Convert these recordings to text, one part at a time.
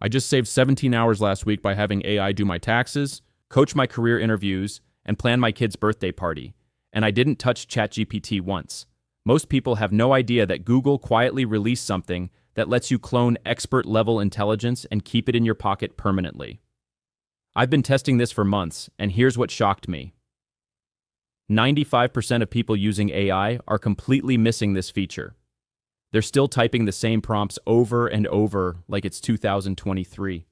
I just saved 17 hours last week by having AI do my taxes, coach my career interviews, and plan my kid's birthday party. And I didn't touch ChatGPT once. Most people have no idea that Google quietly released something that lets you clone expert-level intelligence and keep it in your pocket permanently. I've been testing this for months, and here's what shocked me. 95% of people using AI are completely missing this feature. They're still typing the same prompts over and over like it's 2023.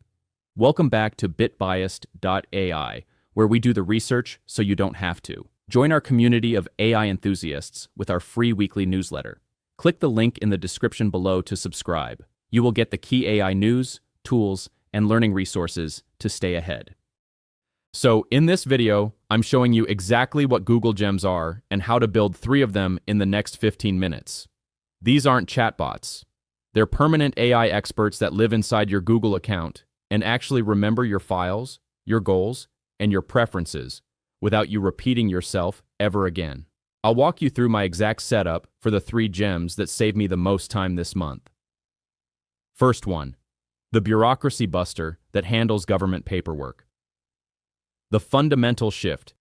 Welcome back to bitbiased.ai, where we do the research so you don't have to. Join our community of AI enthusiasts with our free weekly newsletter. Click the link in the description below to subscribe. You will get the key AI news, tools, and learning resources to stay ahead. So in this video, I'm showing you exactly what Google Gems are and how to build 3 of them in the next 15 minutes. These aren't chatbots. They're permanent AI experts that live inside your Google account and actually remember your files, your goals, and your preferences without you repeating yourself ever again. I'll walk you through my exact setup for the 3 gems that saved me the most time this month. First one, the Bureaucracy Buster that handles government paperwork. The fundamental shift.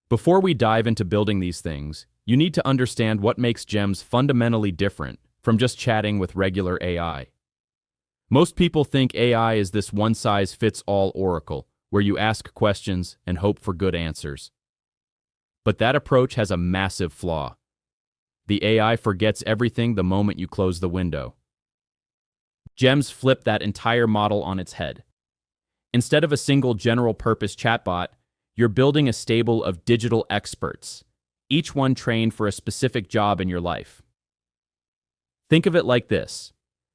Before we dive into building these things, you need to understand what makes Gems fundamentally different from just chatting with regular AI. Most people think AI is this one-size-fits-all oracle, where you ask questions and hope for good answers. But that approach has a massive flaw. The AI forgets everything the moment you close the window. Gems flip that entire model on its head. Instead of a single general-purpose chatbot, you're building a stable of digital experts, each one trained for a specific job in your life. Think of it like this.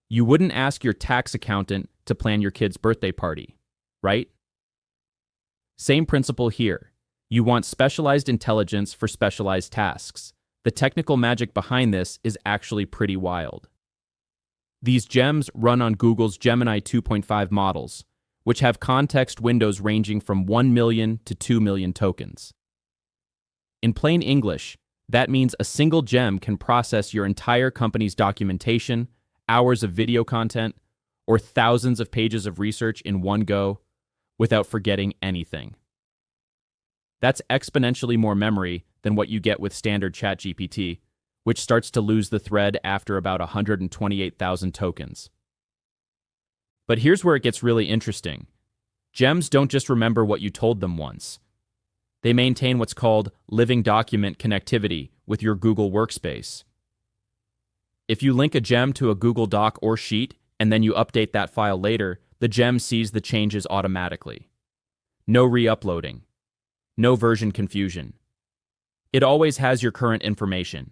You wouldn't ask your tax accountant to plan your kid's birthday party, right? Same principle here. You want specialized intelligence for specialized tasks. The technical magic behind this is actually pretty wild. These gems run on Google's Gemini 2.5 models, which have context windows ranging from 1 million to 2 million tokens. In plain English, that means a single gem can process your entire company's documentation, hours of video content, or thousands of pages of research in one go without forgetting anything. That's exponentially more memory than what you get with standard ChatGPT, which starts to lose the thread after about 128,000 tokens. But here's where it gets really interesting. Gems don't just remember what you told them once. They maintain what's called living document connectivity with your Google Workspace. If you link a gem to a Google Doc or Sheet, and then you update that file later, the gem sees the changes automatically. No re-uploading. No version confusion. It always has your current information.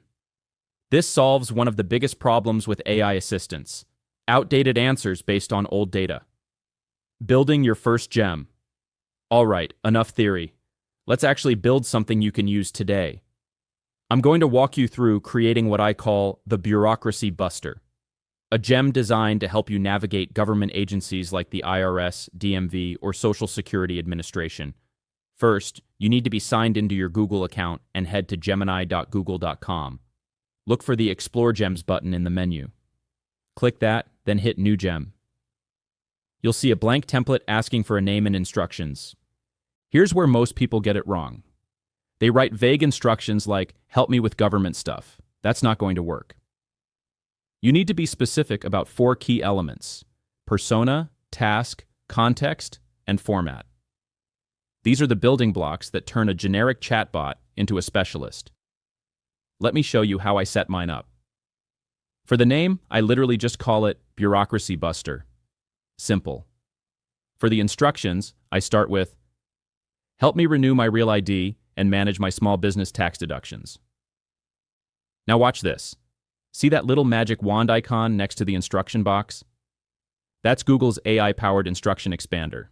This solves one of the biggest problems with AI assistants: outdated answers based on old data. Building your first gem. All right, enough theory. Let's actually build something you can use today. I'm going to walk you through creating what I call the Bureaucracy Buster, a gem designed to help you navigate government agencies like the IRS, DMV, or Social Security Administration. First, you need to be signed into your Google account and head to gemini.google.com. Look for the Explore Gems button in the menu. Click that, then hit New Gem. You'll see a blank template asking for a name and instructions. Here's where most people get it wrong. They write vague instructions like, "Help me with government stuff." That's not going to work. You need to be specific about 4 key elements: persona, task, context, and format. These are the building blocks that turn a generic chatbot into a specialist. Let me show you how I set mine up. For the name, I literally just call it Bureaucracy Buster. Simple. For the instructions, I start with, "Help me renew my real ID and manage my small business tax deductions." Now watch this. See that little magic wand icon next to the instruction box? That's Google's AI-powered instruction expander.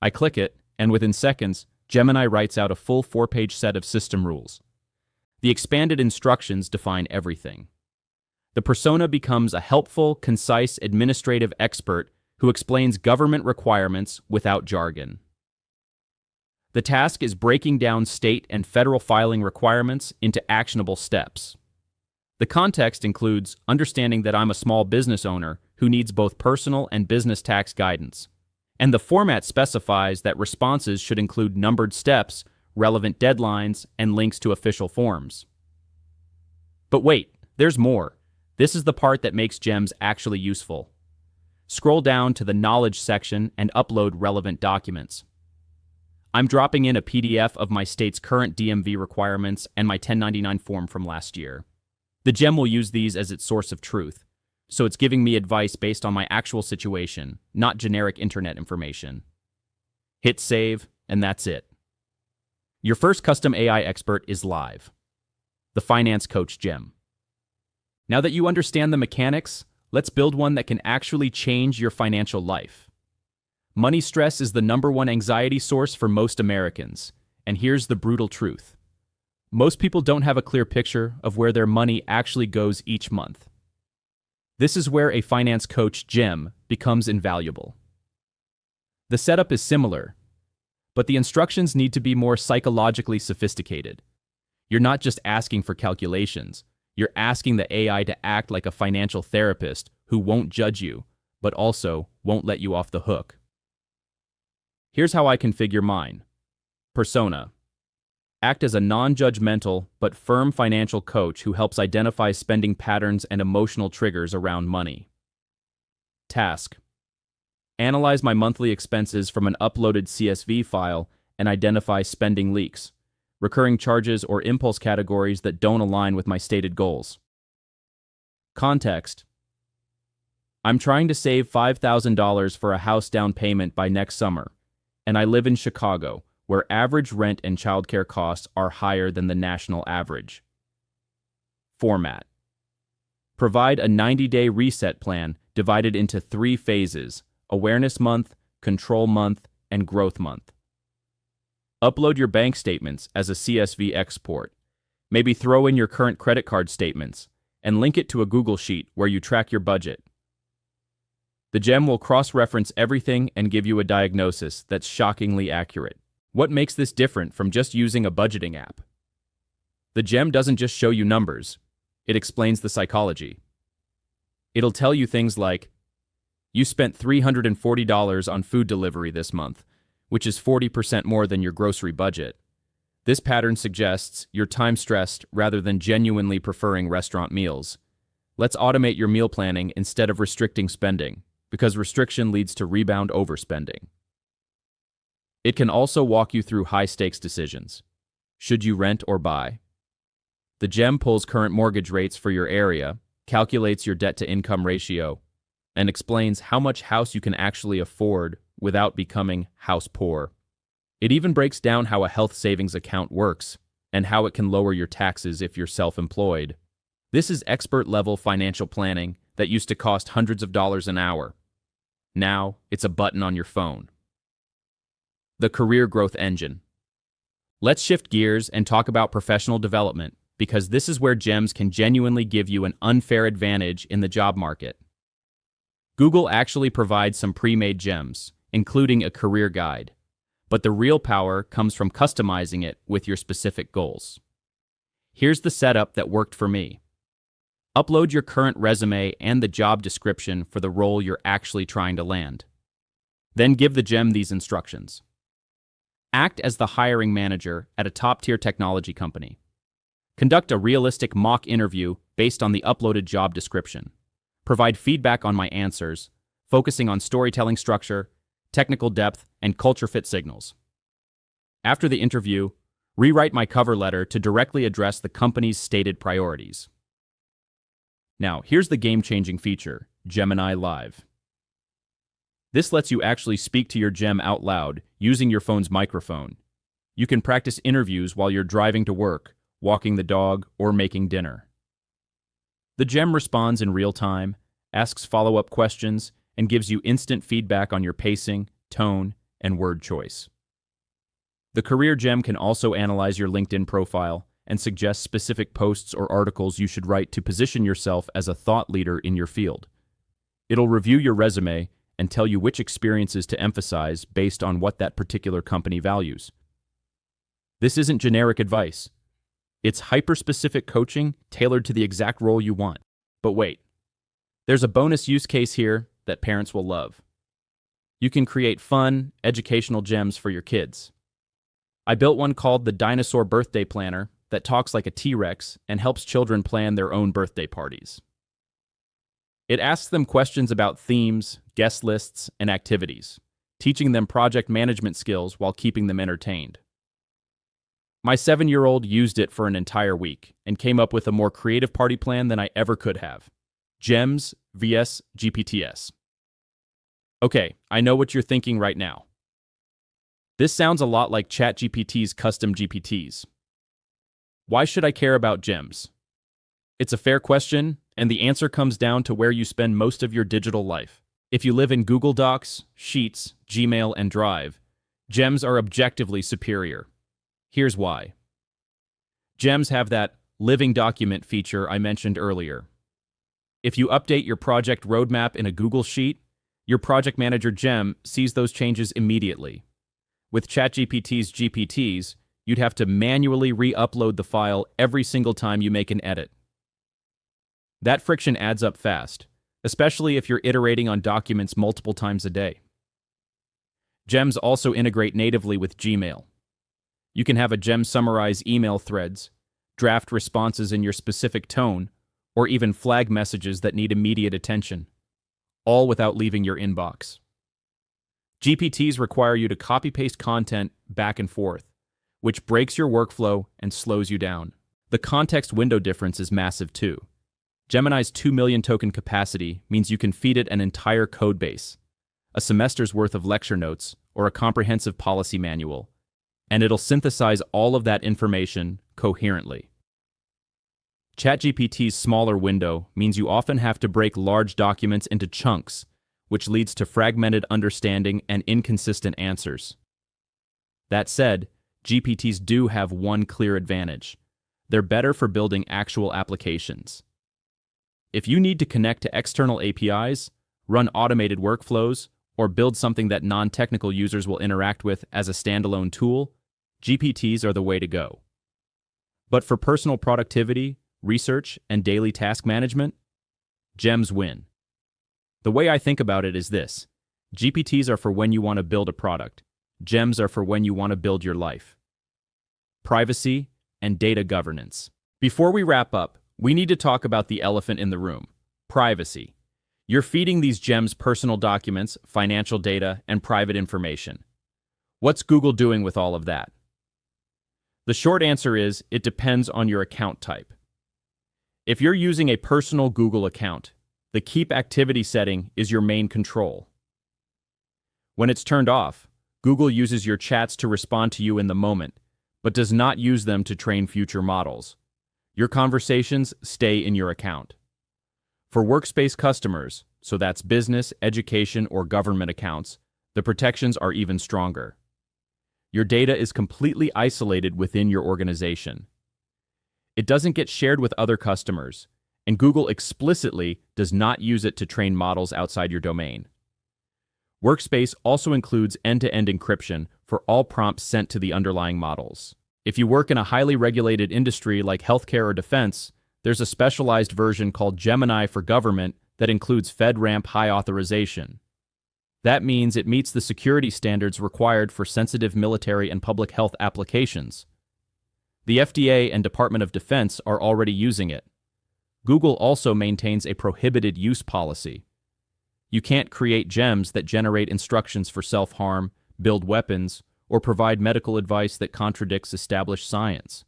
I click it, and within seconds, Gemini writes out a full 4-page set of system rules. The expanded instructions define everything. The persona becomes a helpful, concise administrative expert who explains government requirements without jargon. The task is breaking down state and federal filing requirements into actionable steps. The context includes understanding that I'm a small business owner who needs both personal and business tax guidance. And the format specifies that responses should include numbered steps, relevant deadlines, and links to official forms. But wait, there's more. This is the part that makes Gems actually useful. Scroll down to the Knowledge section and upload relevant documents. I'm dropping in a PDF of my state's current DMV requirements and my 1099 form from last year. The Gem will use these as its source of truth, so it's giving me advice based on my actual situation, not generic internet information. Hit save, and that's it. Your first custom AI expert is live. The Finance Coach Gem. Now that you understand the mechanics, let's build one that can actually change your financial life. Money stress is the #1 anxiety source for most Americans, and here's the brutal truth. Most people don't have a clear picture of where their money actually goes each month. This is where a Finance Coach Gem becomes invaluable. The setup is similar, but the instructions need to be more psychologically sophisticated. You're not just asking for calculations. You're asking the AI to act like a financial therapist who won't judge you, but also won't let you off the hook. Here's how I configure mine. Persona. Act as a non-judgmental but firm financial coach who helps identify spending patterns and emotional triggers around money. Task. Analyze my monthly expenses from an uploaded CSV file and identify spending leaks, recurring charges, or impulse categories that don't align with my stated goals. Context. I'm trying to save $5,000 for a house down payment by next summer, and I live in Chicago, where average rent and childcare costs are higher than the national average. Format. Provide a 90-day reset plan divided into 3 phases: Awareness Month, Control Month, and Growth Month. Upload your bank statements as a CSV export. Maybe throw in your current credit card statements and link it to a Google Sheet where you track your budget. The Gem will cross-reference everything and give you a diagnosis that's shockingly accurate. What makes this different from just using a budgeting app? The Gem doesn't just show you numbers. It explains the psychology. It'll tell you things like, you spent $340 on food delivery this month, which is 40% more than your grocery budget. This pattern suggests you're time-stressed rather than genuinely preferring restaurant meals. Let's automate your meal planning instead of restricting spending, because restriction leads to rebound overspending. It can also walk you through high-stakes decisions. Should you rent or buy? The Gem pulls current mortgage rates for your area, calculates your debt-to-income ratio, and explains how much house you can actually afford without becoming house poor. It even breaks down how a health savings account works and how it can lower your taxes if you're self-employed. This is expert-level financial planning that used to cost hundreds of dollars an hour. Now, it's a button on your phone. The Career Growth Engine. Let's shift gears and talk about professional development, because this is where Gems can genuinely give you an unfair advantage in the job market. Google actually provides some pre-made gems, including a career guide, but the real power comes from customizing it with your specific goals. Here's the setup that worked for me. Upload your current resume and the job description for the role you're actually trying to land. Then give the Gem these instructions. Act as the hiring manager at a top-tier technology company. Conduct a realistic mock interview based on the uploaded job description. Provide feedback on my answers, focusing on storytelling structure, technical depth, and culture fit signals. After the interview, rewrite my cover letter to directly address the company's stated priorities. Now, here's the game-changing feature, Gemini Live. This lets you actually speak to your Gem out loud using your phone's microphone. You can practice interviews while you're driving to work, walking the dog, or making dinner. The Gem responds in real time, asks follow-up questions, and gives you instant feedback on your pacing, tone, and word choice. The Career Gem can also analyze your LinkedIn profile and suggest specific posts or articles you should write to position yourself as a thought leader in your field. It'll review your resume and tell you which experiences to emphasize based on what that particular company values. This isn't generic advice. It's hyper-specific coaching tailored to the exact role you want. But wait, There's a bonus use case here that parents will love. You can create fun, educational gems for your kids. I built one called the Dinosaur Birthday Planner that talks like a T-Rex and helps children plan their own birthday parties. It asks them questions about themes, guest lists, and activities, teaching them project management skills while keeping them entertained. My 7-year-old used it for an entire week and came up with a more creative party plan than I ever could have. Gems vs GPTs. Okay, I know what you're thinking right now. This sounds a lot like ChatGPT's custom GPTs. Why should I care about gems? It's a fair question, and the answer comes down to where you spend most of your digital life. If you live in Google Docs, Sheets, Gmail, and Drive, gems are objectively superior. Here's why. Gems have that living document feature I mentioned earlier. If you update your project roadmap in a Google Sheet, your project manager gem sees those changes immediately. With ChatGPT's GPTs, you'd have to manually re-upload the file every single time you make an edit. That friction adds up fast, especially if you're iterating on documents multiple times a day. Gems also integrate natively with Gmail. You can have a gem summarize email threads, draft responses in your specific tone, or even flag messages that need immediate attention, all without leaving your inbox. GPTs require you to copy-paste content back and forth, which breaks your workflow and slows you down. The context window difference is massive too. Gemini's 2 million token capacity means you can feed it an entire code base, a semester's worth of lecture notes, or a comprehensive policy manual, and it'll synthesize all of that information coherently. ChatGPT's smaller window means you often have to break large documents into chunks, which leads to fragmented understanding and inconsistent answers. That said, GPTs do have one clear advantage. They're better for building actual applications. If you need to connect to external APIs, run automated workflows, or build something that non-technical users will interact with as a standalone tool, GPTs are the way to go. But for personal productivity, research, and daily task management, gems win. The way I think about it is this: GPTs are for when you want to build a product. Gems are for when you want to build your life. Privacy and data governance. Before we wrap up, we need to talk about the elephant in the room: privacy. You're feeding these gems personal documents, financial data, and private information. What's Google doing with all of that? The short answer is, it depends on your account type. If you're using a personal Google account, the Keep Activity setting is your main control. When it's turned off, Google uses your chats to respond to you in the moment, but does not use them to train future models. Your conversations stay in your account. For workspace customers, so that's business, education, or government accounts, the protections are even stronger. Your data is completely isolated within your organization. It doesn't get shared with other customers, and Google explicitly does not use it to train models outside your domain. Workspace also includes end-to-end encryption for all prompts sent to the underlying models. If you work in a highly regulated industry like healthcare or defense, there's a specialized version called Gemini for Government that includes FedRAMP high authorization. That means it meets the security standards required for sensitive military and public health applications. The FDA and Department of Defense are already using it. Google also maintains a prohibited use policy. You can't create gems that generate instructions for self-harm, build weapons, or provide medical advice that contradicts established science.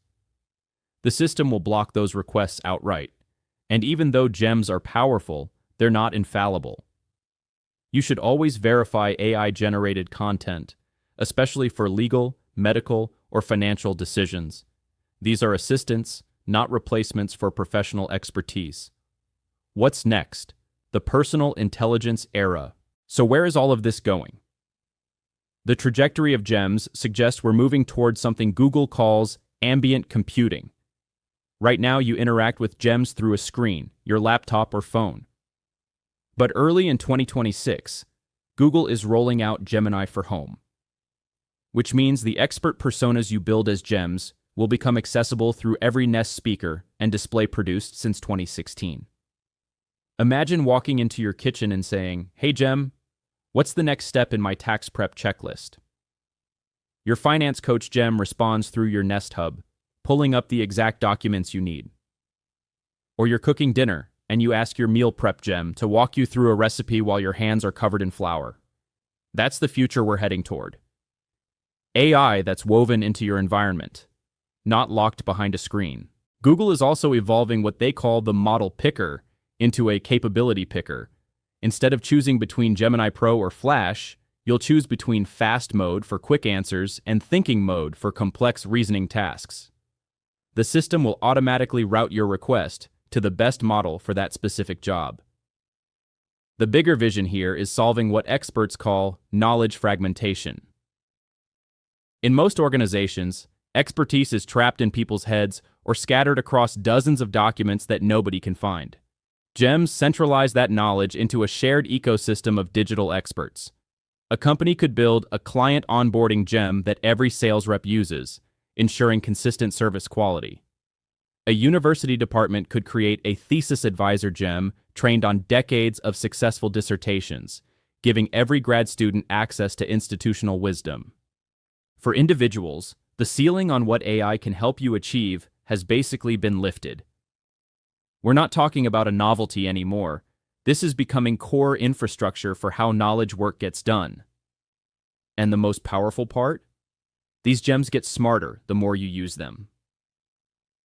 The system will block those requests outright, and even though gems are powerful, they're not infallible. You should always verify AI-generated content, especially for legal, medical, or financial decisions. These are assistants, not replacements for professional expertise. What's next? The personal intelligence era. So where is all of this going? The trajectory of gems suggests we're moving towards something Google calls ambient computing. Right now, you interact with gems through a screen, your laptop or phone. But early in 2026, Google is rolling out Gemini for Home, which means the expert personas you build as gems will become accessible through every Nest speaker and display produced since 2016. Imagine walking into your kitchen and saying, "Hey Gem, what's the next step in my tax prep checklist?" Your finance coach Gem responds through your Nest Hub, pulling up the exact documents you need. Or you're cooking dinner, and you ask your meal prep Gem to walk you through a recipe while your hands are covered in flour. That's the future we're heading toward. AI that's woven into your environment, not locked behind a screen. Google is also evolving what they call the model picker into a capability picker. Instead of choosing between Gemini Pro or Flash, you'll choose between fast mode for quick answers and thinking mode for complex reasoning tasks. The system will automatically route your request to the best model for that specific job. The bigger vision here is solving what experts call knowledge fragmentation. In most organizations, expertise is trapped in people's heads or scattered across dozens of documents that nobody can find. Gems centralize that knowledge into a shared ecosystem of digital experts. A company could build a client onboarding gem that every sales rep uses, ensuring consistent service quality. A university department could create a thesis advisor gem trained on decades of successful dissertations, giving every grad student access to institutional wisdom. For individuals, the ceiling on what AI can help you achieve has basically been lifted. We're not talking about a novelty anymore. This is becoming core infrastructure for how knowledge work gets done. And the most powerful part? These gems get smarter the more you use them.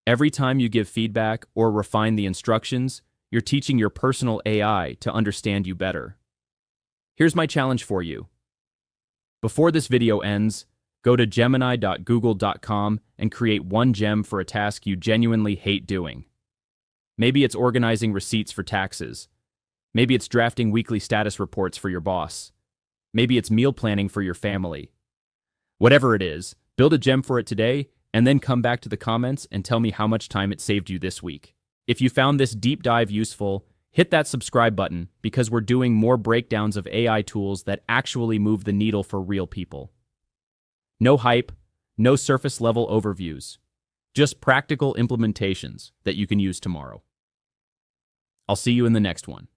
Every time you give feedback or refine the instructions, you're teaching your personal AI to understand you better. Here's my challenge for you. Before this video ends, go to gemini.google.com and create one gem for a task you genuinely hate doing. Maybe it's organizing receipts for taxes. Maybe it's drafting weekly status reports for your boss. Maybe it's meal planning for your family. Whatever it is, build a gem for it today and then come back to the comments and tell me how much time it saved you this week. If you found this deep dive useful, hit that subscribe button because we're doing more breakdowns of AI tools that actually move the needle for real people. No hype, no surface level overviews, just practical implementations that you can use tomorrow. I'll see you in the next one.